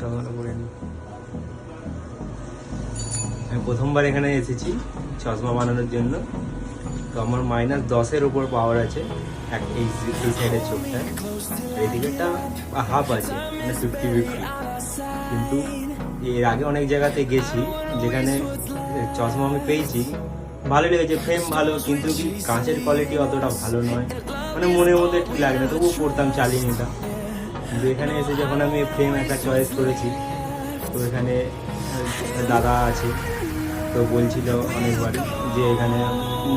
চশমাটা পরে নি। আমি প্রথমবার এখানে এসেছি চশমা বানানোর জন্য। তো আমার -10-এর উপর পাওয়ার আছে এই সাইডের চোখটায়, এই দিকেরটা হাফ আছে, মানে 50-50। কিন্তু এর আগে অনেক জায়গাতে গেছি যেখানে চশমা আমি পেয়েছি, ভালো লেগেছে, ফ্রেম ভালো, কিন্তু কি কাঁচের কোয়ালিটি অতটা ভালো নয়, মানে মনের মধ্যে ঠিক লাগে না, তবুও পড়তাম, চালিয়ে নিতাম। কিন্তু এখানে এসে যখন আমি ফ্রেম একটা চয়েস করেছি, তো এখানে দাদা আছে, তো বলছিল অনেকবারই যে এখানে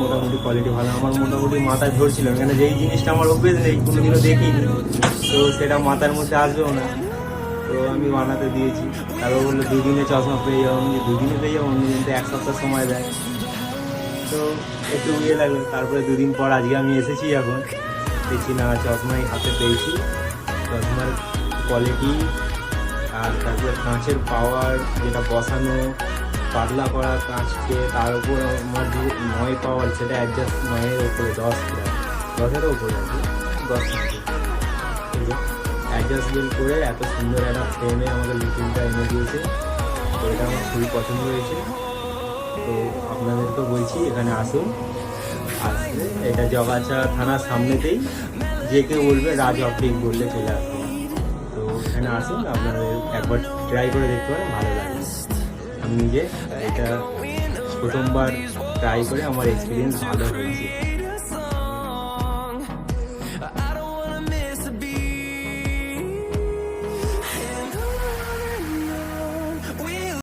মোটামুটি কোয়ালিটি ভালো। আমার মোটামুটি মাথায় ধরছিল, এখানে যেই জিনিসটা আমার অভ্যেস নেই, কোনোদিনও দেখিনি, তো সেটা মাথার মধ্যে আসবেও না। তো আমি বানাতে দিয়েছি, তারপর বললো 2 দিনে চশমা পেয়ে যাবো। আমি 2 দিনে পেয়ে যাবো, অন্য দিন তো 1 সপ্তাহ সময় দেয়। তো একটু ইয়ে লাগলো। তারপরে 2 দিন পর আজকে আমি এসেছি, এখন দেখছি না চশমাই হাতে পেয়েছি। চশমার কোয়ালিটি আর তারপরে কাঁচের পাওয়ার, যেটা বসানো পাতলা করা কাঁচকে, তার উপর আমার যে 9 পাওয়ার, সেটা অ্যাডজাস্ট 9-এর উপরে, 10 প্রায় 10-এরও উপরে আছে, 10 অ্যাডজাস্টমেন্ট করে এত সুন্দর একটা ফ্রেমে আমাকে লুকিংটা এনে দিয়েছে। তো এটা আমার খুবই পছন্দ হয়েছে। তো আপনাদেরকে বলছি এখানে আসুন, আসলে এটা জগাছা থানার সামনেতেই, যে কেউ বলবে রাজ অপটিক বললে চলে আসবে। তো এখানে আসুন, আপনাদের একবার ট্রাই করে দেখতে পারেন, ভালো লাগবে। আমি নিজে এটা প্রথমবার ট্রাই করে আমার এক্সপিরিয়েন্স ভালো হয়েছে।